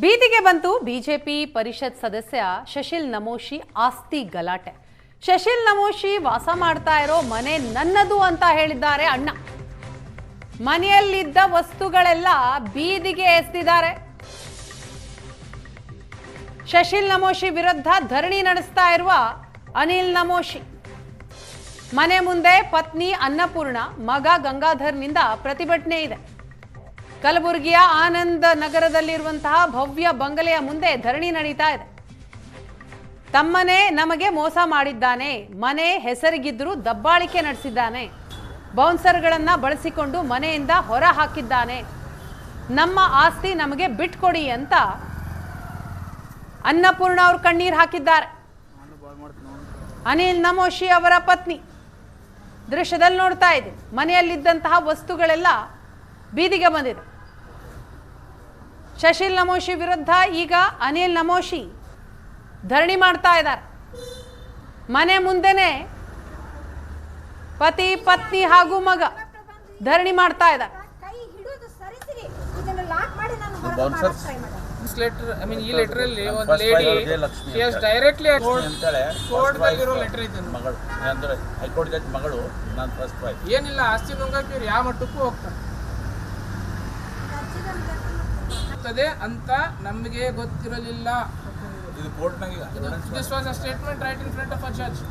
ಬೀದಿಗೆ ಬಂತು ಬಿಜೆಪಿ ಪರಿಷತ್ ಸದಸ್ಯ ಶಶಿಲ್ ನಮೋಶಿ ಆಸ್ತಿ ಗಲಾಟೆ. ಶಶಿಲ್ ನಮೋಶಿ ವಾಸ ಮಾಡ್ತಾ ಇರೋ ಮನೆ ನನ್ನದು ಅಂತ ಹೇಳಿದ್ದಾರೆ ಅಣ್ಣ. ಮನೆಯಲ್ಲಿದ್ದ ವಸ್ತುಗಳೆಲ್ಲ ಬೀದಿಗೆ ಎಸೆದಿದ್ದಾರೆ. ಶಶಿಲ್ ನಮೋಶಿ ವಿರುದ್ಧ ಧರಣಿ ನಡೆಸ್ತಾ ಇರುವ ಅನಿಲ್ ನಮೋಶಿ ಮನೆ ಮುಂದೆ ಪತ್ನಿ ಅನ್ನಪೂರ್ಣ, ಮಗ ಗಂಗಾಧರ್ನಿಂದ ಪ್ರತಿಭಟನೆ ಇದೆ. ಕಲಬುರಗಿಯ ಆನಂದ ನಗರದಲ್ಲಿರುವಂತಹ ಭವ್ಯ ಬಂಗಲೆಯ ಮುಂದೆ ಧರಣಿ ನಡೀತಾ ಇದೆ. ತಮ್ಮನೇ ನಮಗೆ ಮೋಸ ಮಾಡಿದ್ದಾನೆ, ಮನೆ ಹೆಸರಿಗಿದ್ದರೂ ದಬ್ಬಾಳಿಕೆ ನಡೆಸಿದ್ದಾನೆ, ಬೌನ್ಸರ್ಗಳನ್ನ ಬಳಸಿಕೊಂಡು ಮನೆಯಿಂದ ಹೊರ ಹಾಕಿದ್ದಾನೆ, ನಮ್ಮ ಆಸ್ತಿ ನಮಗೆ ಬಿಟ್ಕೊಡಿ ಅಂತ ಅನ್ನಪೂರ್ಣ ಅವರು ಕಣ್ಣೀರು ಹಾಕಿದ್ದಾರೆ. ಅನಿಲ್ ನಮೋಶಿ ಅವರ ಪತ್ನಿ ದೃಶ್ಯದಲ್ಲಿ ನೋಡ್ತಾ ಇದೆ. ಮನೆಯಲ್ಲಿದ್ದಂತಹ ವಸ್ತುಗಳೆಲ್ಲ ಬೀದಿಗೆ ಬಂದಿದೆ. ಶಶಿಲ್ ನಮೋಶಿ ವಿರುದ್ಧ ಈಗ ಅನಿಲ್ ನಮೋಶಿ ಧರಣಿ ಮಾಡ್ತಾ ಇದ್ದಾರೆ. ಮನೆ ಮುಂದೆನೆ ಪತಿ, ಪತ್ನಿ ಹಾಗೂ ಮಗ ಧರಣಿ ಮಾಡ್ತಾ ಇದ್ದಾರೆ. ಈ ಲೆಟರ್ ಅಲ್ಲಿ ಒಂದು ಲೇಡಿ ಡೈರೆಕ್ಟ್ಲಿ ಕೋರ್ಟ್ದಾಗಿರೋ ಲೆಟರ್ ಇದೆ. ಮಗಳು ಅಂದ್ರೆ ಹೈಕೋರ್ಟ್ ಜಡ್ಜ್ ಮಗಳು, ನಾನು ಫಸ್ಟ್ ವೈಫ್. ಏನಿಲ್ಲ, ಆಸ್ತಿ ನುಂಗಕ್ಕೆ ಇವ್ರು ಯಾವ ಮಟ್ಟಕ್ಕೂ ಹೋಗ್ತಾರೆ ಅಂತ ನಮಗೆ ಗೊತ್ತಿರಲಿಲ್ಲ. ಇದು ಕೋರ್ಟ್ನಾಗ this was a statement right in front of a judge.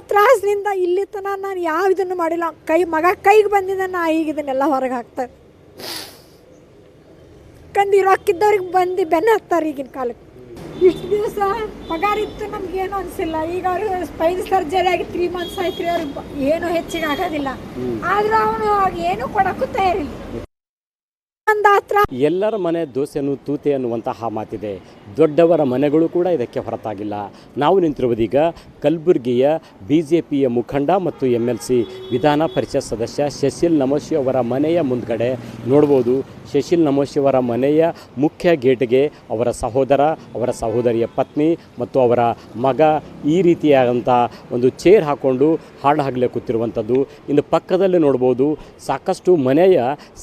ತ್ರಾಸದಿಂದ ಇಲ್ಲಿ ತನಕ ನಾನು ಯಾವ ಇದನ್ನು ಮಾಡಿಲ್ಲ. ಮಗ ಕೈಗೆ ಬಂದಿದ್ದ ನಾ ಈಗ ಇದನ್ನೆಲ್ಲ ಹೊರಗೆ ಹಾಕ್ತಾರೆ. ಕಂದು ರೊಕ್ಕಿದ್ದವ್ರಿಗೆ ಬಂದು ಬೆನ್ನ ಹಾಕ್ತಾರೆ. ಈಗಿನ ಕಾಲಕ್ಕೆ ಇಷ್ಟು ದಿವಸ ಪಗಾರ ಇತ್ತು, ನಮ್ಗೇನು ಅನಿಸಿಲ್ಲ. ಈಗ ಅವ್ರಿಗೆ ಸ್ಪೈನ್ ಸರ್ಜರಿ ಆಗಿ 3 months ಆಯ್ತು ರೀ. ಅವ್ರಿಗೆ ಏನೂ ಹೆಚ್ಚಿಗೆ ಆಗೋದಿಲ್ಲ. ಆದ್ರೆ ಅವನು ಏನೂ ಕೊಡೋಕ್ಕೂ ತಯಾರಿಲ್ಲ. ಎಲ್ಲರ ಮನೆ ದೋಸೆಯನ್ನು ತೂತೆ ಅನ್ನುವಂತಹ ಮಾತಿದೆ. ದೊಡ್ಡವರ ಮನೆಗಳು ಕೂಡ ಇದಕ್ಕೆ ಹೊರತಾಗಿಲ್ಲ. ನಾವು ನಿಂತಿರುವುದೀಗ ಕಲಬುರಗಿಯ BJPಯ ಮುಖಂಡ ಮತ್ತು MLC ವಿಧಾನ ಪರಿಷತ್ ಸದಸ್ಯ ಶಶಿಲ್ ನಮೋಶಿ ಅವರ ಮನೆಯ ಮುಂದ್ಗಡೆ ನೋಡ್ಬೋದು. ಶಶಿಲ್ ನಮೋಶಿ ಅವರ ಮನೆಯ ಮುಖ್ಯ ಗೇಟ್ಗೆ ಅವರ ಸಹೋದರ, ಅವರ ಸಹೋದರಿಯ ಪತ್ನಿ ಮತ್ತು ಅವರ ಮಗ ಈ ರೀತಿಯಾದಂಥ ಒಂದು ಚೇರ್ ಹಾಕ್ಕೊಂಡು ಹಾಡು ಹಾಗಲೇ ಕೂತಿರುವಂಥದ್ದು. ಇನ್ನು ಪಕ್ಕದಲ್ಲಿ ನೋಡ್ಬೋದು ಸಾಕಷ್ಟು ಮನೆಯ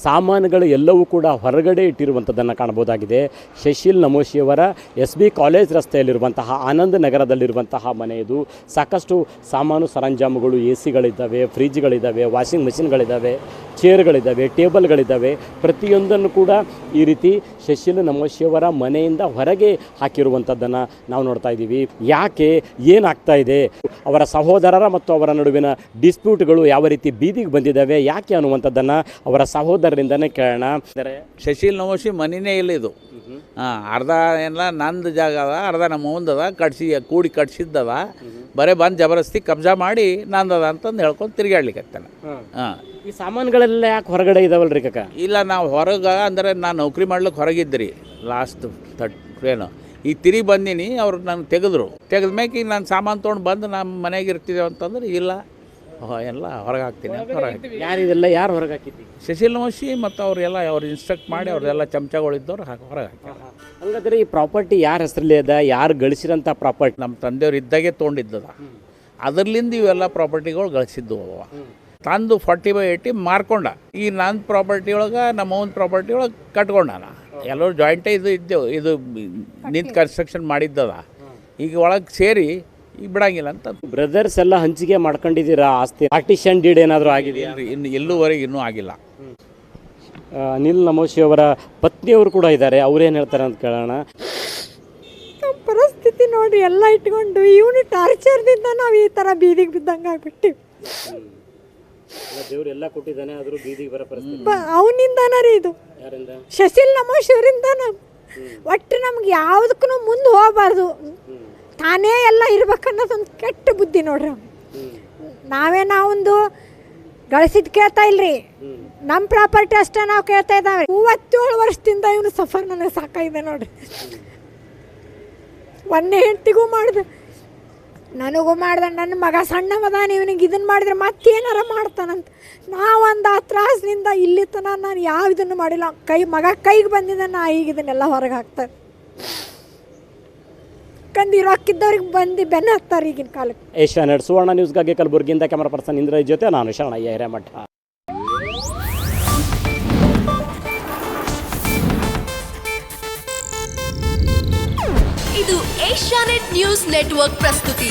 ಸಾಮಾನುಗಳು ಎಲ್ಲವೂ ಕೂಡ ಹೊರಗಡೆ ಇಟ್ಟಿರುವಂಥದ್ದನ್ನು ಕಾಣಬಹುದಾಗಿದೆ. ಶಶಿಲ್ ನಮೋಶಿಯವರ SB ಕಾಲೇಜ್ ರಸ್ತೆಯಲ್ಲಿರುವಂತಹ ಆನಂದ ನಗರದಲ್ಲಿರುವಂತಹ ಮನೆ ಇದು. ಸಾಕಷ್ಟು ಸಾಮಾನು ಸರಂಜಾಮುಗಳು, AC ಗಳಿದ್ದಾವೆ, ಫ್ರಿಜ್ಗಳಿದ್ದಾವೆ, ವಾಷಿಂಗ್ ಮೆಷಿನ್ಗಳಿದ್ದಾವೆ, ಚೇರ್ಗಳಿದ್ದಾವೆ, ಟೇಬಲ್ಗಳಿದ್ದಾವೆ. ಪ್ರತಿಯೊಂದನ್ನು ಕೂಡ ಈ ರೀತಿ ಶಶಿಲ್ ನಮೋಶಿಯವರ ಮನೆಯಿಂದ ಹೊರಗೆ ಹಾಕಿರುವಂಥದ್ದನ್ನು ನಾವು ನೋಡ್ತಾ ಇದ್ದೀವಿ. ಯಾಕೆ, ಏನಾಗ್ತಾ ಇದೆ, ಅವರ ಸಹೋದರರ ಮತ್ತು ಅವರ ನಡುವಿನ ಡಿಸ್ಪ್ಯೂಟ್ಗಳು ಯಾವ ರೀತಿ ಬೀದಿಗೆ ಬಂದಿದ್ದಾವೆ, ಯಾಕೆ ಅನ್ನುವಂಥದ್ದನ್ನು ಅವರ ಸಹೋದರರಿಂದನೇ ಕೇಳೋಣ. ಶಶಿಲ್ ನಮೋಶಿ ಮನೆಯೇ ಇಲ್ಲ ಇದು. ಅರ್ಧ ಎಲ್ಲ ನಂದು ಜಾಗ ಅದ, ಅರ್ಧ ನಮ್ಮ ಮುಂದದ, ಕೂಡಿ ಕಟ್ಸಿದ್ದದ. ಬರೇ ಬಂದು ಜಬರಸ್ತಿ ಕಬ್ಜಾ ಮಾಡಿ ನಂದದ ಅಂತಂದು ಹೇಳ್ಕೊಂಡು ತಿರುಗಾಡ್ಲಿಕ್ಕತ್ತಾನೆ. ಈ ಸಾಮಾನುಗಳೆಲ್ಲ ಯಾಕೆ ಹೊರಗಡೆ ಇದಾವಲ್ರಿ ಕಾಕ? ಇಲ್ಲ, ನಾವು ಹೊರಗೆ ಅಂದರೆ ನಾನು ನೌಕರಿ ಮಾಡ್ಲಿಕ್ಕೆ ಹೊರಗಿದ್ರಿ ಲಾಸ್ಟ್ ಏನು ಈಗ ತಿರುಗಿ ಬಂದೀನಿ. ಅವ್ರು ನಾನು ತೆಗೆದ ಮ್ಯಾಕೆ ಈಗ ನಾನು ಸಾಮಾನು ತೊಗೊಂಡು ಬಂದು ನಮ್ಮ ಮನೆಗೆ ಇರ್ತಿದ್ದೇವೆ ಅಂತಂದ್ರೆ ಇಲ್ಲ, ಎಲ್ಲ ಹೊರಗೆ ಹಾಕ್ತೀನಿ. ಯಾರಿದೆಲ್ಲ ಯಾರು ಹೊರಗೆ ಹಾಕಿದ್ವಿ? ಶಶಿಲ್ ನಮೋಶಿ ಮತ್ತು ಅವರೆಲ್ಲ ಅವ್ರು ಇನ್ಸ್ಟ್ರಕ್ಟ್ ಮಾಡಿ ಅವ್ರೆಲ್ಲ ಚಮಚಗಳಿದ್ದವ್ರು ಹೊರಗೆ ಹಾಕಿ. ಹಂಗಾದ್ರೆ ಈ ಪ್ರಾಪರ್ಟಿ ಯಾರ ಹೆಸರಲ್ಲಿ ಅದ, ಯಾರು ಗಳಿಸಿರೋಂಥ ಪ್ರಾಪರ್ಟಿ? ನಮ್ಮ ತಂದೆಯವ್ರು ಇದ್ದಾಗೆ ತೊಗೊಂಡಿದ್ದದ. ಅದರ್ಲಿಂದ ಇವೆಲ್ಲ ಪ್ರಾಪರ್ಟಿಗಳು ಗಳಿಸಿದ್ದು ಅವ. ತಂದು 40/80 ಮಾರ್ಕೊಂಡ. ಈ ನನ್ನ ಪ್ರಾಪರ್ಟಿ ಒಳಗೆ, ನಮ್ಮ ಓನ್ ಪ್ರಾಪರ್ಟಿ ಒಳಗೆ ಕಟ್ಕೊಂಡಾನ. ಎಲ್ಲರೂ ಜಾಯಿಂಟೇ ಇದ್ದೆವು. ಇದು ನಿಂತು ಕನ್ಸ್ಟ್ರಕ್ಷನ್ ಮಾಡಿದ್ದದ. ಈಗ ಒಳಗೆ ಸೇರಿ ಈಗ ಬಿಡಂಗಿಲ್ಲ ಅಂತ. ಬ್ರದರ್ಸ್ ಎಲ್ಲ ಹಂಚಿಕೆ ಮಾಡ್ಕೊಂಡಿದ್ದೀರಾ ಆಸ್ತಿ? ಪಾರ್ಟಿಷನ್ ಡೀಡ್ ಏನಾದರೂ ಆಗಿದೆಯಾ? ಇನ್ನು ಎಲ್ಲೂವರೆಗೆ ಇನ್ನೂ ಆಗಿಲ್ಲ. ಅನಿಲ್ ನಮೋಶಿ ಅವರ ಪತ್ನಿಯವರು ಕೂಡ ಇದ್ದಾರೆ. ಅವ್ರೇನು ಹೇಳ್ತಾರೆ ಅಂತ ಕೇಳೋಣ. ನಮ್ಮ ಪರಿಸ್ಥಿತಿ ನೋಡ್ರಿ, ಎಲ್ಲ ಇಟ್ಕೊಂಡು ಇವನು ಟಾರ್ಚರ್ದಿಂದ ನಾವು ಈ ಥರ ಬೀದಿಗೆ ಬಿದ್ದಂಗೆ ಆಗ್ಬಿಟ್ಟಿವಿ. ದೇವ್ರು ಎಲ್ಲ ಕೊಟ್ಟಿದ್ದಾನೆ, ಆದರೂ ಬೀದಿಗೆ ಬರೋ ಪರಿಸ್ಥಿತಿ ಅವನಿಂದಾನ ರೀ ಇದು. ಶಶಿಲ್ ನಮೋಶಿ ಅವರಿಂದಾನ. ಒಟ್ಟು ನಮ್ಗೆ ಯಾವುದಕ್ಕೂ ಮುಂದೆ ಹೋಗಬಾರ್ದು, ತಾನೇ ಎಲ್ಲ ಇರ್ಬೇಕನ್ನೋದೊಂದು ಕೆಟ್ಟ ಬುದ್ಧಿ ನೋಡ್ರಿ. ನಾವೊಂದು ಗಳಿಸಿದ್ ಕೇಳ್ತಾ ಇಲ್ರಿ, ನಮ್ಮ ಪ್ರಾಪರ್ಟಿ ಅಷ್ಟೇ ನಾವು ಕೇಳ್ತಾ ಇದ್ದಾವೆ. 37 ವರ್ಷದಿಂದ ಇವನು ಸಫರ್ ನನಗೆ ಸಾಕಾಗಿದೆ ನೋಡ್ರಿ. ಒಂದೇ ಹೆಂಡ್ತಿಗೂ ಮಾಡಿದೆ, ನನಗೂ ಮಾಡ್ದೆ. ನನ್ನ ಮಗ ಸಣ್ಣವದಾನ, ಇವನಿಗೆ ಇದನ್ನು ಮಾಡಿದ್ರೆ ಮತ್ತೇನಾರ ಮಾಡ್ತಾನಂತ. ನಾವೊಂದು ಆ ತ್ರಾಸದಿಂದ ಇಲ್ಲಿ ತನಕ ನಾನು ಯಾವ ಇದನ್ನು ಮಾಡಿಲ್ಲ. ಮಗ ಕೈಗೆ ಬಂದಿದ್ದ ನಾ ಈಗ ಇದನ್ನೆಲ್ಲ ಹೊರಗೆ ಹಾಕ್ತಾರೆ. ಕಂದು ರೊಕ್ಕಿದ್ದವ್ರಿಗೆ ಬಂದು ಬೆನ್ನ ಹಾಕ್ತಾರೆ ಈಗಿನ ಕಾಲಕ್ಕೆ. ಏಷ್ಯಾನೆಟ್ ಸುವರ್ಣ ನ್ಯೂಸ್ಗಾಗಿ ಕಲಬುರಗಿಯಿಂದ ಕ್ಯಾಮರಾ ಪರ್ಸನ್ ಇಂದ್ರ ಜೊತೆ ನಾನು ಶರಣಯ್ಯ ಹಿರೇಮಠ. ಇದು ಏಷ್ಯಾನೆಟ್ ನ್ಯೂಸ್ ನೆಟ್ವರ್ಕ್ ಪ್ರಸ್ತುತಿ.